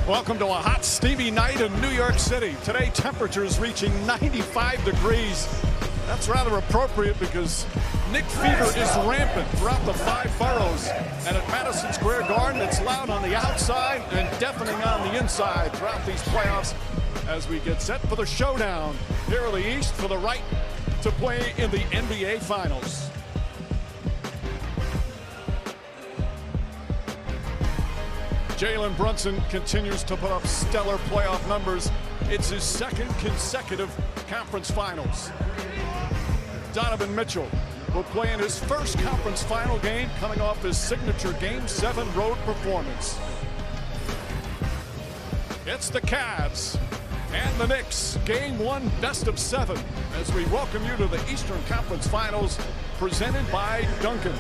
Welcome to a hot, steamy night in New York City. Today, temperatures reaching 95 degrees. That's rather appropriate because Knick fever is rampant throughout the 5 boroughs. And at Madison Square Garden, it's loud on the outside and deafening on the inside throughout these playoffs as we get set for the showdown here in the East for the right to play in the NBA Finals. Jalen Brunson continues to put up stellar playoff numbers. It's his second consecutive conference finals. Donovan Mitchell will play in his first conference final game coming off his signature Game 7 road performance. It's the Cavs and the Knicks, Game 1 best of 7, as we welcome you to the Eastern Conference Finals presented by Duncan.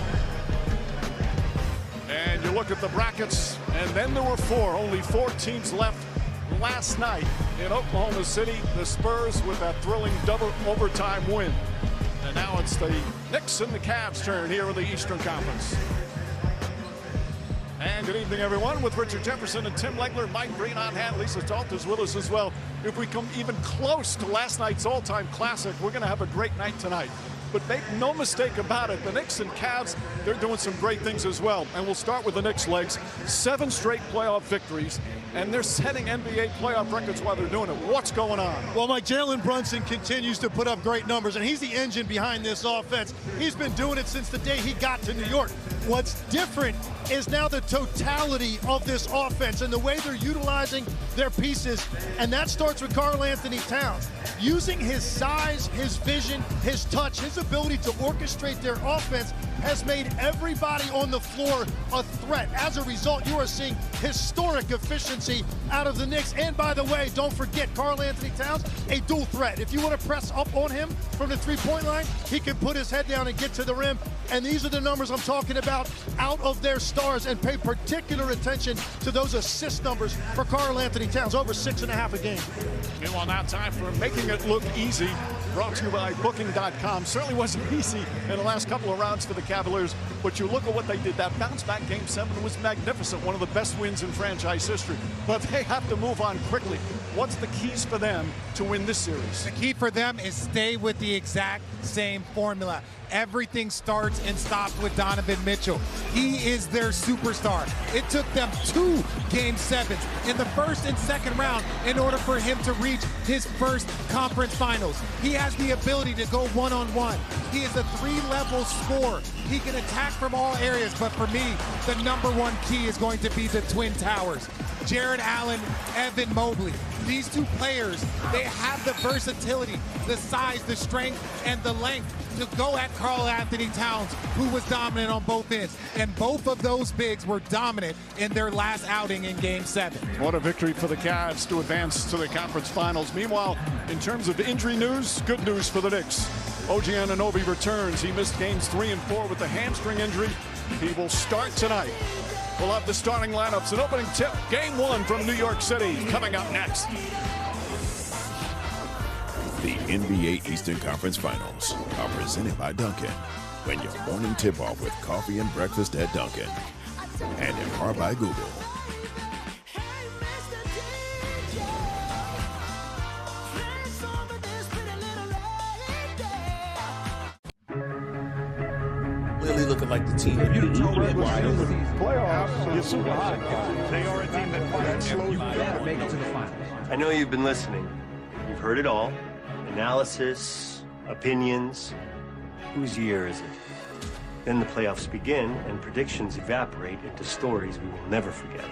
And you look at the brackets, and then there were only four teams left last night in Oklahoma City. The Spurs with that thrilling double overtime win. And now it's the Knicks and the Cavs' turn here in the Eastern Conference. And good evening, everyone, with Richard Jefferson and Tim Legler, Mike Green on hand. Lisa Talt is with us as well. If we come even close to last night's all-time classic, we're going to have a great night tonight. But make no mistake about it, the Knicks and Cavs, they're doing some great things as well. And we'll start with the Knicks legs. 7 straight playoff victories, and they're setting NBA playoff records while they're doing it. What's going on? Well, Mike, Jalen Brunson continues to put up great numbers, and he's the engine behind this offense. He's been doing it since the day he got to New York. What's different is now the totality of this offense and the way they're utilizing their pieces, and that starts with Karl-Anthony Towns. Using his size, his vision, his touch, his ability to orchestrate their offense has made everybody on the floor a threat. As a result, you are seeing historic efficiency out of the Knicks. And by the way, don't forget Karl-Anthony Towns, a dual threat. If you want to press up on him from the three-point line, he can put his head down and get to the rim. And these are the numbers I'm talking about out of their stars, and pay particular attention to those assist numbers for Karl-Anthony Towns, over 6.5 a game. Meanwhile, now time for Making It Look Easy, brought to you by Booking.com. Certainly wasn't easy in the last couple of rounds for the Cavaliers, but you look at what they did. That bounce-back Game 7 was magnificent, one of the best wins in franchise history. But they have to move on quickly. What's the keys for them to win this series? The key for them is stay with the exact same formula. Everything starts and stops with Donovan Mitchell. He is their superstar. It took them 2 Game 7s in the first and second round in order for him to reach his first conference finals. He has the ability to go one-on-one. He is a 3-level scorer. He can attack from all areas, but for me, the #1 key is going to be the Twin Towers. Jared Allen, Evan Mobley. These two players, they have the versatility, the size, the strength, and the length to go at Karl-Anthony Towns, who was dominant on both ends. And both of those bigs were dominant in their last outing in Game 7. What a victory for the Cavs to advance to the conference finals. Meanwhile, in terms of injury news, good news for the Knicks. OG Anunoby returns. He missed games 3 and 4 with a hamstring injury. He will start tonight. We'll have the starting lineups. An opening tip, Game 1 from New York City, coming up next. The NBA Eastern Conference Finals are presented by Duncan. When your morning tip-off with coffee and breakfast at Duncan. And in part by Google. Clearly looking like the team. You told me why playoffs, you're super hot. They are a team that fights. You gotta make it to the finals. I know you've been listening. You've heard it all. Analysis, opinions. Whose year is it? Then the playoffs begin, and predictions evaporate into stories we will never forget.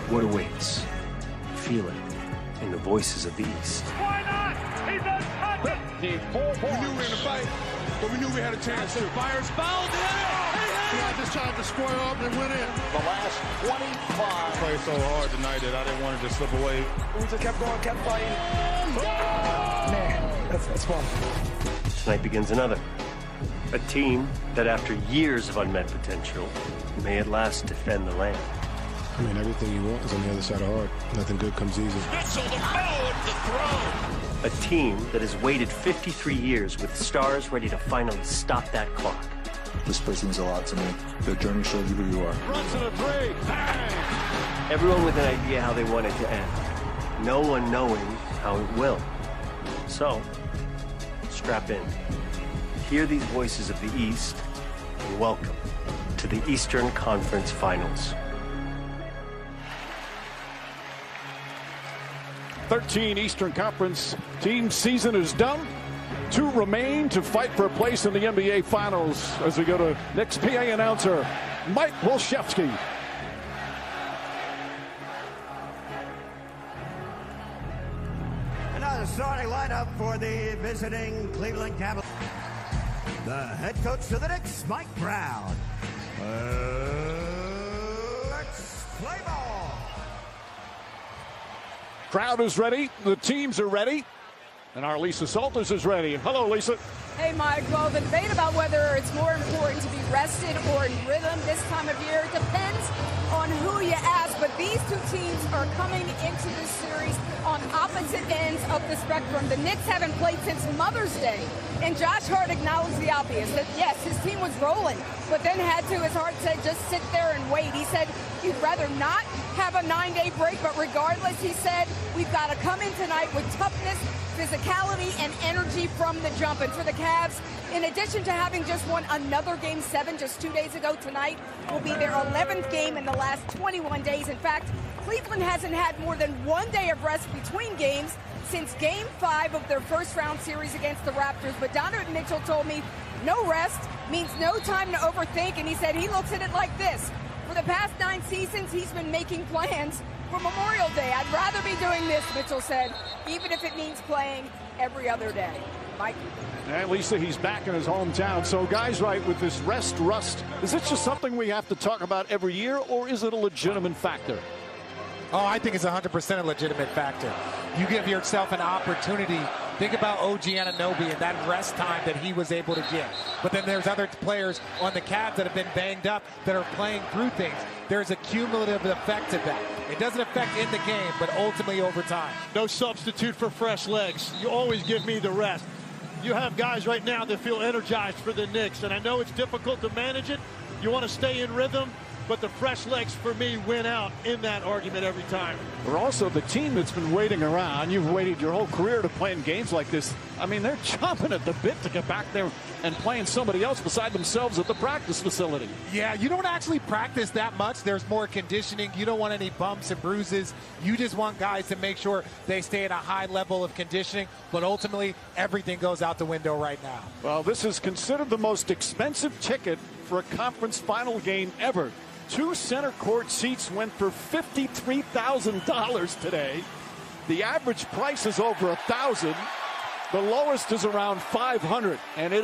What awaits? Feel it in the voices of the East. Why not? He's untouchable. We knew we were in a fight, but we knew we had a chance to. Fires fouled. I just tried to square up and went in. The last 25. Played so hard tonight that I didn't want to just slip away. We just kept going, kept fighting. Man, that's fun. Tonight begins another. A team that after years of unmet potential may at last defend the land. I mean, everything you want is on the other side of hard. Nothing good comes easy. Mitchell the throw. A team that has waited 53 years with stars ready to finally stop that clock. This place means a lot to me. The journey shows you who you are. Runs in a three. Bang! Everyone with an idea how they want it to end. No one knowing how it will. So, strap in. Hear these voices of the East, and welcome to the Eastern Conference Finals. 13 Eastern Conference team season is done. 2 remain to fight for a place in the NBA Finals as we go to Knicks PA announcer Mike Wolszewski. And now the starting lineup for the visiting Cleveland Cavaliers. The head coach of the Knicks, Mike Brown. Let's play ball. Crowd is ready. The teams are ready. And our Lisa Salters is ready. Hello, Lisa. Hey, Mike. Well, the debate about whether it's more important to be rested or in rhythm this time of year depends on who you ask. But these two teams are coming into this series on opposite ends of the spectrum. The Knicks haven't played since Mother's Day. And Josh Hart acknowledged the obvious, that yes, his team was rolling, but then had to, as Hart said, just sit there and wait. He said he'd rather not have a 9-day break, but regardless, he said, we've got to come in tonight with toughness, physicality, and energy from the jump. And for the Cavs, in addition to having just won another Game 7 just 2 days ago, tonight will be their 11th game in the last 21 days. In fact, Cleveland hasn't had more than 1 day of rest between games since Game 5 of their first-round series against the Raptors. But Donovan Mitchell told me no rest means no time to overthink, and he said he looks at it like this. For the past 9 seasons, he's been making plans for Memorial Day. I'd rather be doing this, Mitchell said, even if it means playing every other day. Mike? And Lisa, he's back in his hometown. So, guys, right, with this rust, is it just something we have to talk about every year, or is it a legitimate factor? Oh, I think it's 100% a legitimate factor. You give yourself an opportunity. Think about OG Anunoby and that rest time that he was able to get. But then there's other players on the Cavs that have been banged up that are playing through things. There's a cumulative effect to that. It doesn't affect in the game, but ultimately over time. No substitute for fresh legs. You always give me the rest. You have guys right now that feel energized for the Knicks, and I know it's difficult to manage it. You want to stay in rhythm, but the fresh legs for me win out in that argument every time. We're also the team that's been waiting around. You've waited your whole career to play in games like this. I mean, they're chomping at the bit to get back there and playing somebody else beside themselves at the practice facility. Yeah, you don't actually practice that much. There's more conditioning. You don't want any bumps and bruises. You just want guys to make sure they stay at a high level of conditioning. But ultimately, everything goes out the window right now. Well, this is considered the most expensive ticket for a conference final game ever. 2 center court seats went for $53,000 today. The average price is over $1,000. The lowest is around $500, and it is